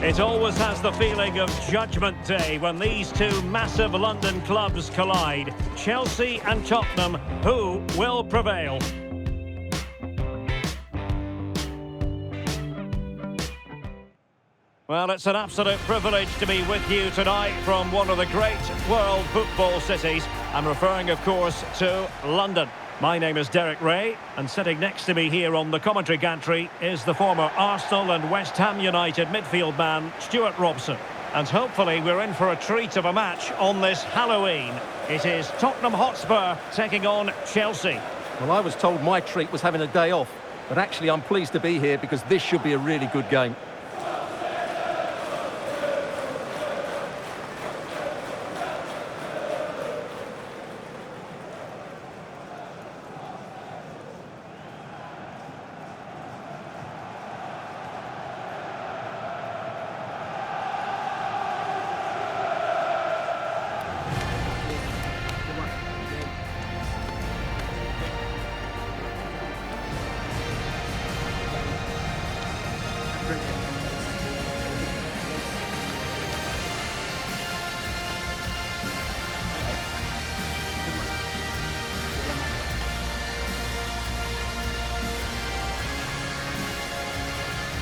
It always has the feeling of Judgment Day when these two massive London clubs collide. Chelsea and Tottenham, who will prevail? Well, it's an absolute privilege to be with you tonight from one of the great world football cities. I'm referring, of course, to London. My name is Derek Ray, and sitting next to me here on the commentary gantry is the former Arsenal and West Ham United midfield man, Stuart Robson. And hopefully we're in for a treat of a match on this Halloween. It is Tottenham Hotspur taking on Chelsea. Well, I was told my treat was having a day off, but actually I'm pleased to be here because this should be a really good game.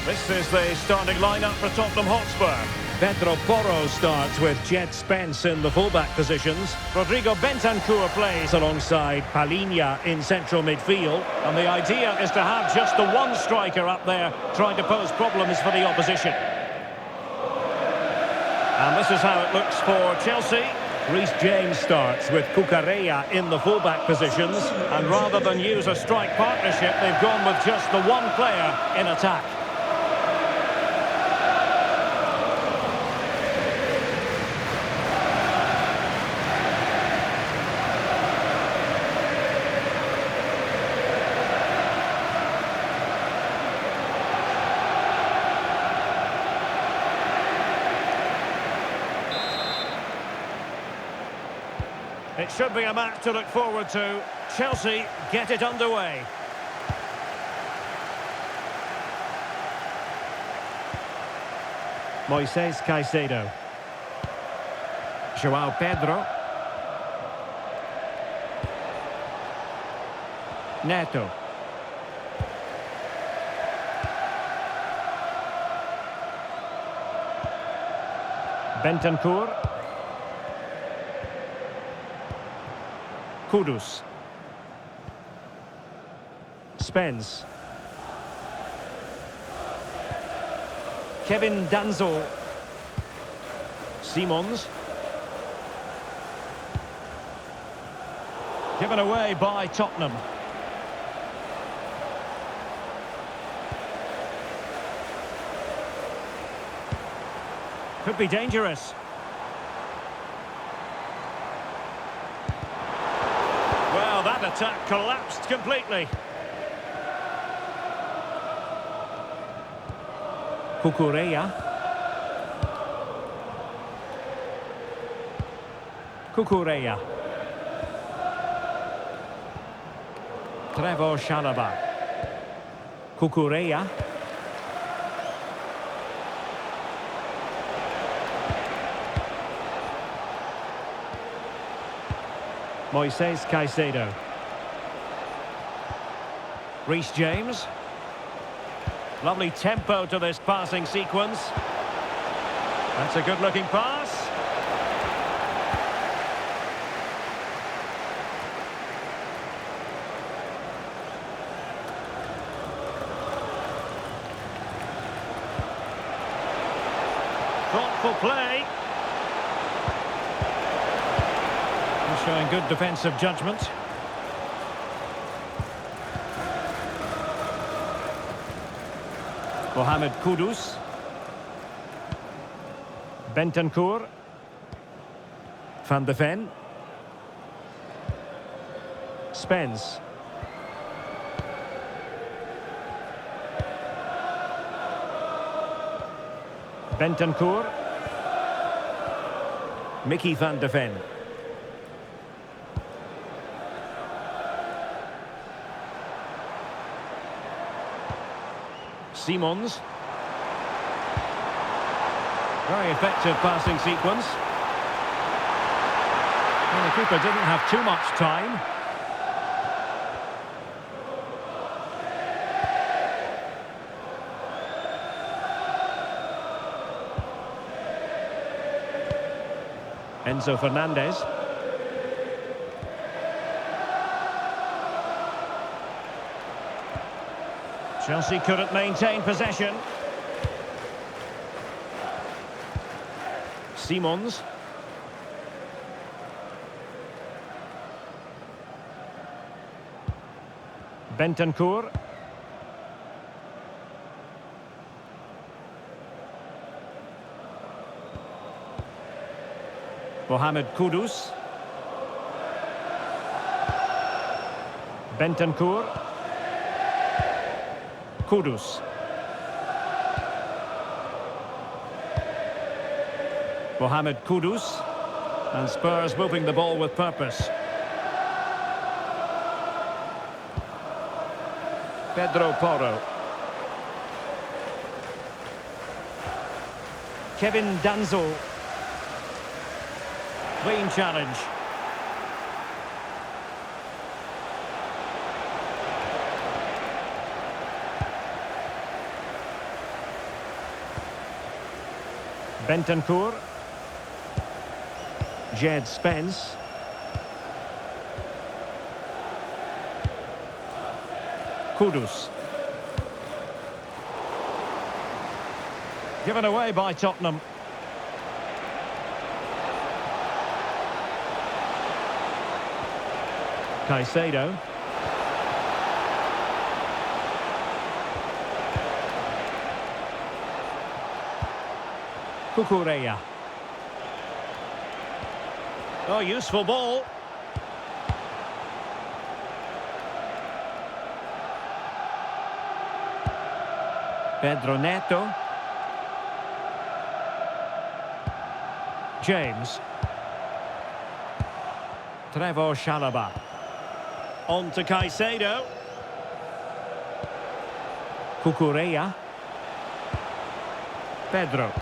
This is the starting lineup for Tottenham Hotspur. Pedro starts with Jed Spence in the fullback positions. Rodrigo Bentancur plays alongside Palhinha in central midfield. And the idea is to have just the one striker up there trying to pose problems for the opposition. And this is how it looks for Chelsea. Reece James starts with Cucurella in the fullback positions. And rather than use a strike partnership, they've gone with just the one player in attack. It should be a match to look forward to. Chelsea get it underway. Moises Caicedo. João Pedro. Neto. Bentancur. Kudus. Spence. Kevin Danzo. Simons. Given away by Tottenham. Could be dangerous. Well, that attack collapsed completely. Cucurella. Cucurella. Trevor Chalobah. Cucurella. Moises Caicedo. Reece James. Lovely tempo to this passing sequence. That's a good-looking pass. Thoughtful play. Showing good defensive judgment. Mohamed Kudus. Bentancur. Van de Ven. Spence. Bentancur. Mickey van de Ven. Simons. Very effective passing sequence. And the keeper didn't have too much time. Enzo Fernandez. Chelsea couldn't maintain possession. Simons. Bentancur. Mohamed Kudus. Bentancur. Kudus. Mohamed Kudus. And Spurs moving the ball with purpose. Pedro Porro. Kevin Danzo. Clean challenge. Bentancur. Jed Spence. Kudus. Given away by Tottenham. Caicedo. Cucurella. Oh, useful ball. Pedro Neto. James. Trevor Chalobah. On to Caicedo. Cucurella. Pedro.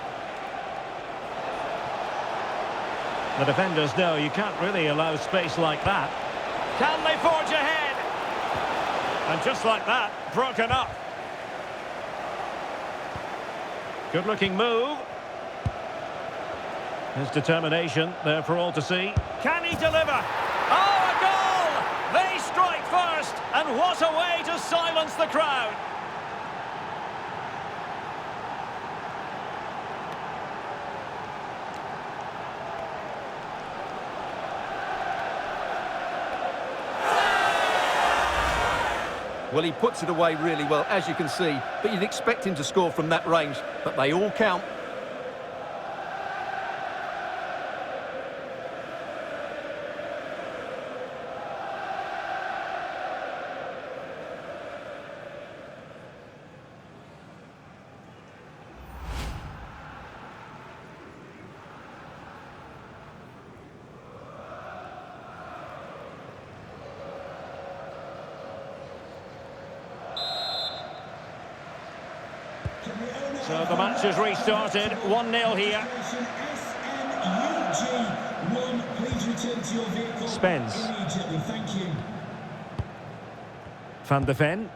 The defenders know you can't really allow space like that. Can they forge ahead? And just like that, broken up. Good-looking move. His determination there for all to see. Can he deliver? Oh, a goal! They strike first, and what a way to silence the crowd. Well, he puts it away really well, as you can see, but you'd expect him to score from that range, but they all count. So the match has restarted, 1-0 here. Spence. Van de Ven.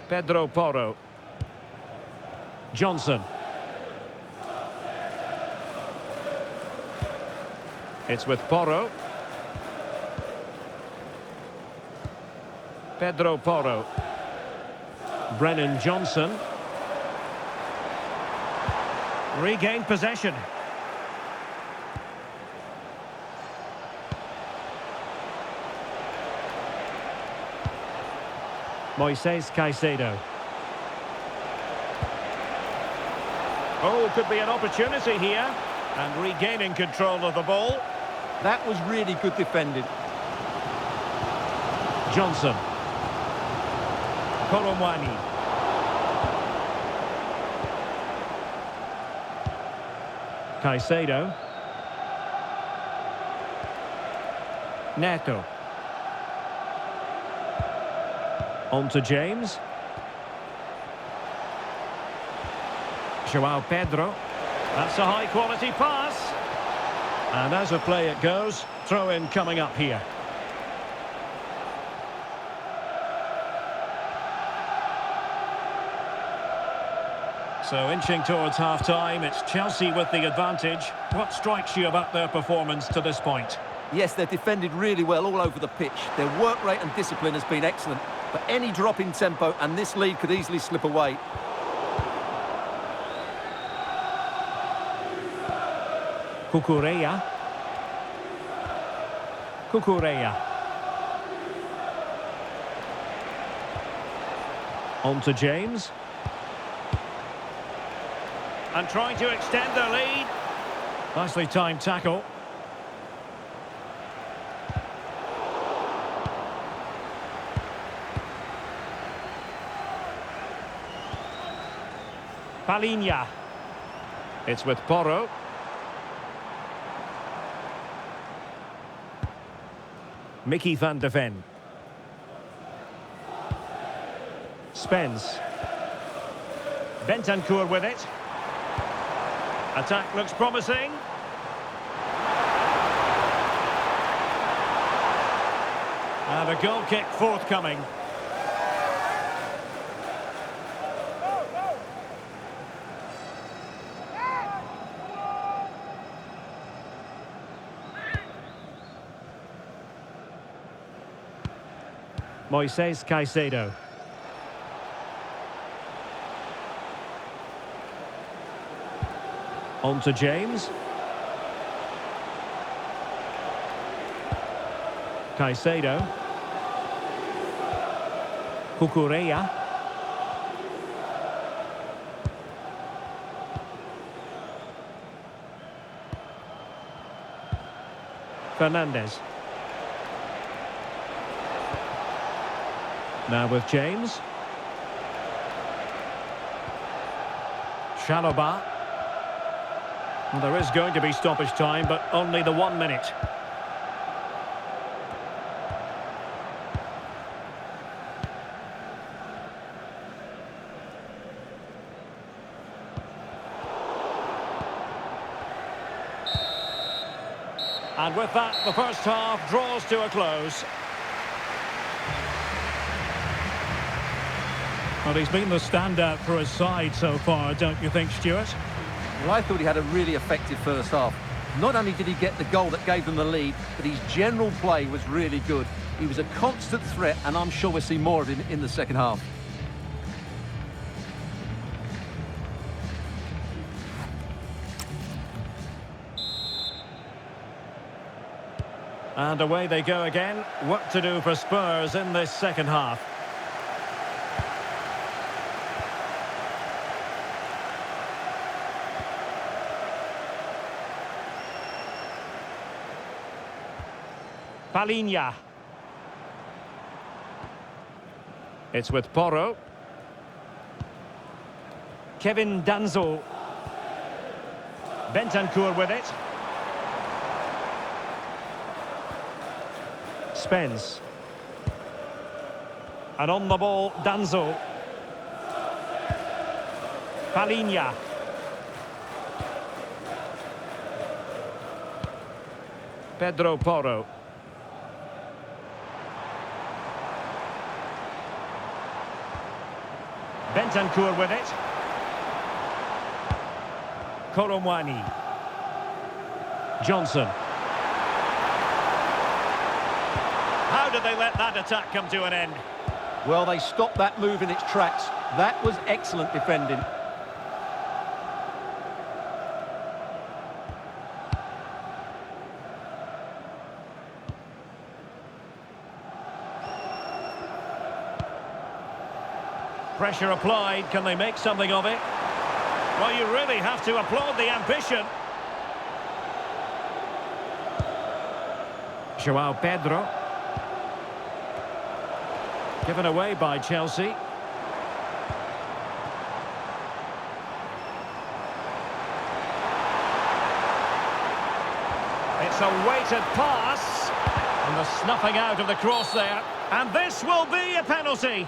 Pedro Porro. Johnson. It's with Porro. Pedro Porro. Brennan Johnson. Regained possession. Moises Caicedo. Oh, could be an opportunity here. And regaining control of the ball. That was really good defending. Johnson. Kolomwani. Caicedo. Neto. On to James. Joao Pedro. That's a high-quality pass. And as a play it goes, throw-in coming up here. So inching towards half-time, it's Chelsea with the advantage. What strikes you about their performance to this point? Yes, they've defended really well all over the pitch. Their work rate and discipline has been excellent. But any drop in tempo and this lead could easily slip away. Cucurella. On to James. And trying to extend their lead. Nicely timed tackle. Palhinha. It's with Porro. Mickey van de Ven. Spence. Bentancur with it. Attack looks promising. And a goal kick forthcoming. Moises Caicedo. On to James. Caicedo. Cucurella. Fernandes. Now with James. Chalobah. Well, there is going to be stoppage time, but only the 1 minute. And with that, the first half draws to a close. Well, he's been the standout for his side so far, don't you think, Stuart? Well, I thought he had a really effective first half. Not only did he get the goal that gave them the lead, but his general play was really good. He was a constant threat, and I'm sure we'll see more of him in the second half. And away they go again. What to do for Spurs in this second half? Palhinha. It's with Porro. Kevin Danzo. Bentancur with it. Spence. And on the ball, Danzo. Palhinha. Pedro Porro. Bentancur with it. Koromwani. Johnson. How did they let that attack come to an end? Well, they stopped that move in its tracks. That was excellent defending. Pressure applied. Can they make something of it? Well, you really have to applaud the ambition. Joao Pedro. Given away by Chelsea. It's a weighted pass. And the snuffing out of the cross there. And this will be a penalty.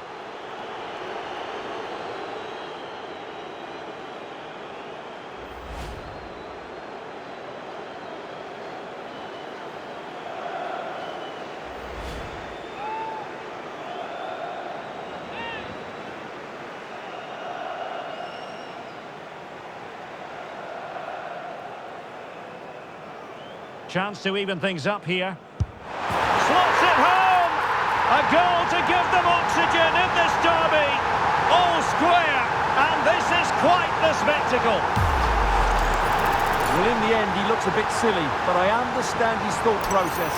Chance to even things up here. Slots it home! A goal to give them oxygen in this derby. All square, and this is quite the spectacle. Well, in the end, he looks a bit silly, but I understand his thought process.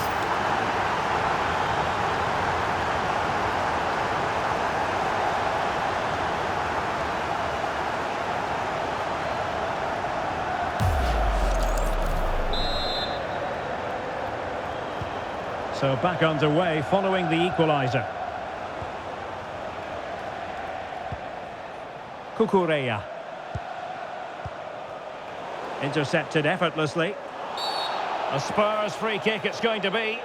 So back underway following the equaliser. Cucurella. Intercepted effortlessly. A Spurs free kick it's going to be.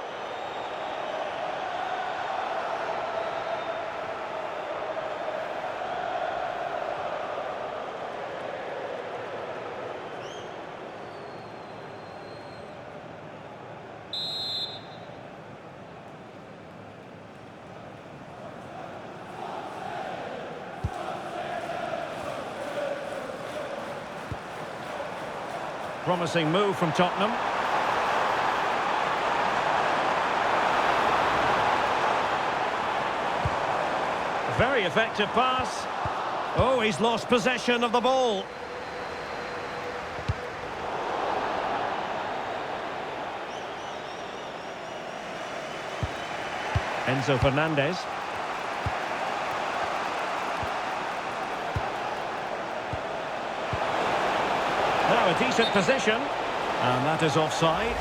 Promising move from Tottenham. Very effective pass. Oh, he's lost possession of the ball. Enzo Fernandez. Now a decent position, and that is offside.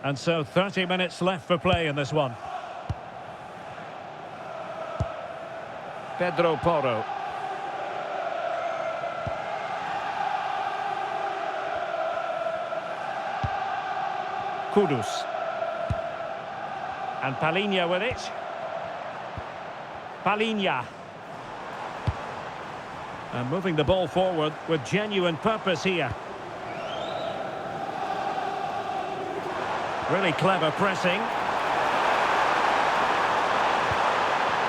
And so 30 minutes left for play in this one. Pedro. Kudus. And Palhinha with it. Palhinha. And moving the ball forward with genuine purpose here. Really clever pressing.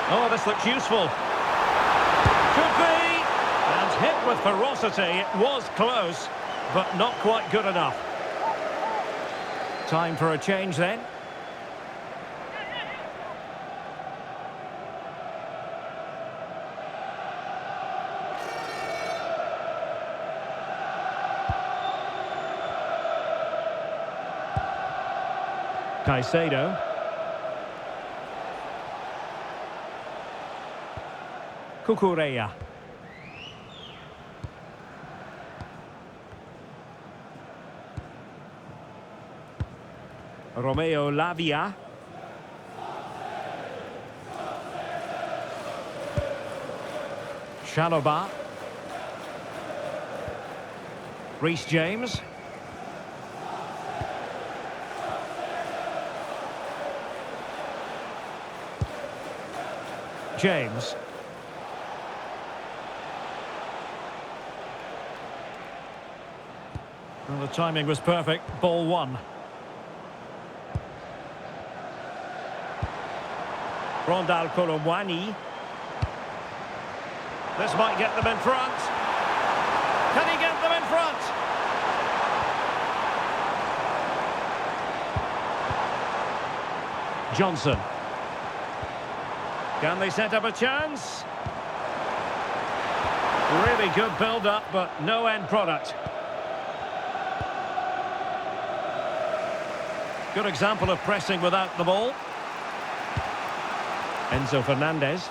Oh, this looks useful. Could be. And hit with ferocity. It was close, but not quite good enough. Time for a change then. Caicedo. Cucurella. Romeo Lavia. Chalobah. Reece James. James. Well, the timing was perfect. Ball one. Rondal Colomwani. This might get them in front. Can he get them in front? Johnson. Can they set up a chance? Really good build-up, but no end product. Good example of pressing without the ball. Enzo Fernandez.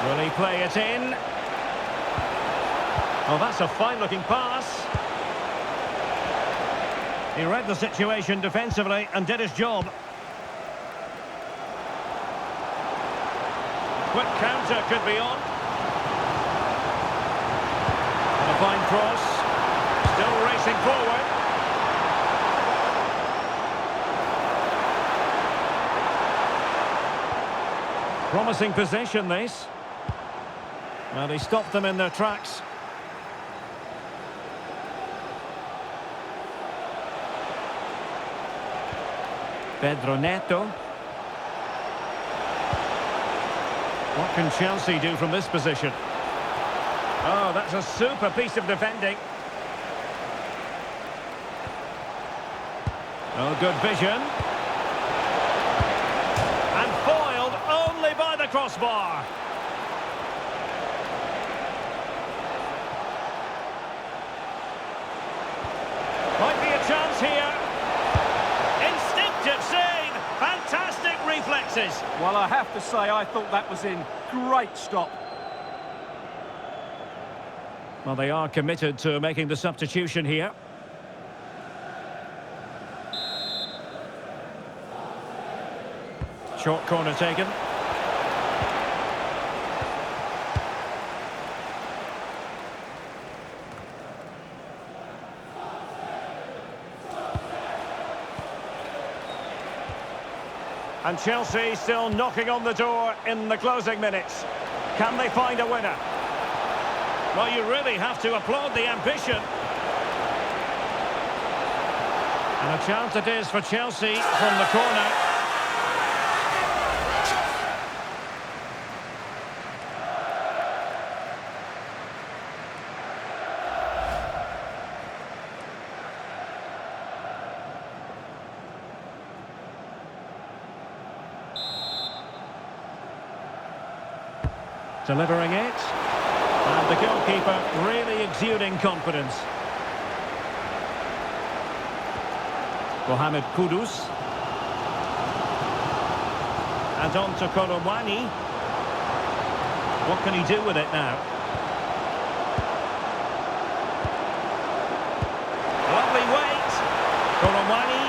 Will he play it in? Oh, that's a fine-looking pass. He read the situation defensively and did his job. Quick counter could be on. And a fine cross. Still racing forward. Promising possession, this. Well, he stopped them in their tracks. Pedro Neto. What can Chelsea do from this position? Oh, that's a super piece of defending. Oh, good vision. And foiled only by the crossbar. Might be a chance here. Instinctive save. Fantastic reflexes. Well, I have to say, I thought that was in. Great stop. Well, they are committed to making the substitution here. Short corner taken. And Chelsea still knocking on the door in the closing minutes. Can they find a winner? Well, you really have to applaud the ambition. And a chance it is for Chelsea from the corner. Delivering it. And the goalkeeper really exuding confidence. Mohamed Kudus. And on to Kolomwani. What can he do with it now? Lovely weight. Kolomwani.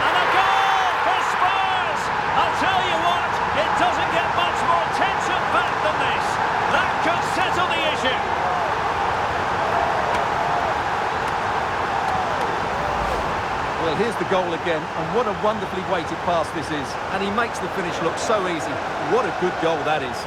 And a goal for Spurs! I'll tell you what, it doesn't get much more tension-packed than this. That could settle the issue. Well, here's the goal again, and what a wonderfully weighted pass this is. And he makes the finish look so easy. What a good goal that is.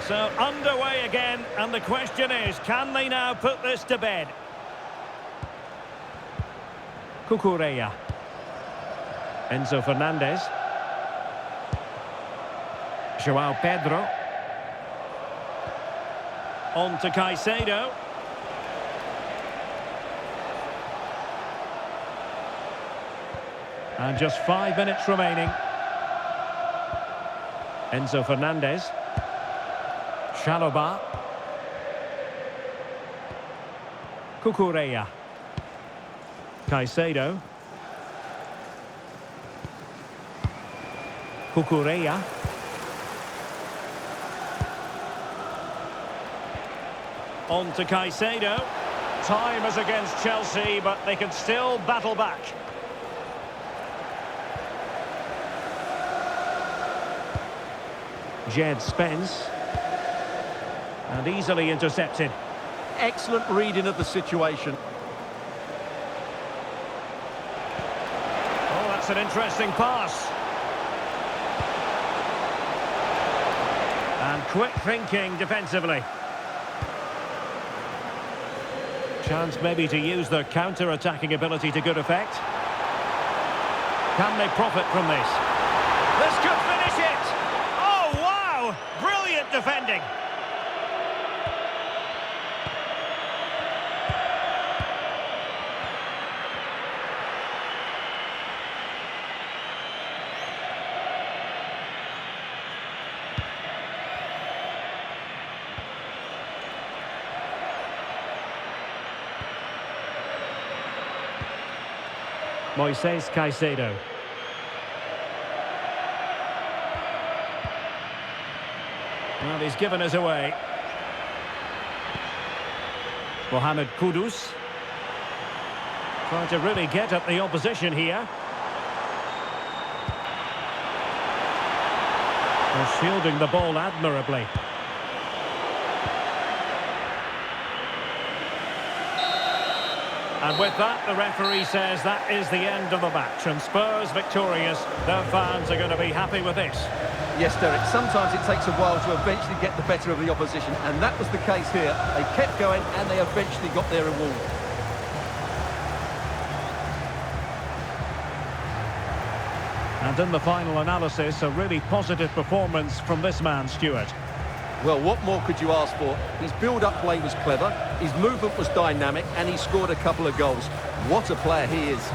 So underway again, and the question is, can they now put this to bed? Cucurella. Enzo Fernandez. João Pedro. On to Caicedo. And just 5 minutes remaining. Enzo Fernandez. Chalobah. Cucurella. Caicedo. Cucurella. On to Caicedo. Time is against Chelsea, but they can still battle back. Jed Spence. And easily intercepted. Excellent reading of the situation. Oh, that's an interesting pass. And quick thinking defensively. Chance maybe to use their counter-attacking ability to good effect. Can they profit from this? This could finish it! Oh, wow! Brilliant defending! Moises Caicedo. Well, he's given us away. Mohamed Kudus. Trying to really get at the opposition here. They're shielding the ball admirably. And with that, the referee says that is the end of the match. And Spurs victorious. Their fans are going to be happy with this. Yes, Derek, sometimes it takes a while to eventually get the better of the opposition, and that was the case here. They kept going and they eventually got their reward. And in the final analysis, a really positive performance from this man, Stuart. Well, what more could you ask for? His build-up play was clever, his movement was dynamic, and he scored a couple of goals. What a player he is.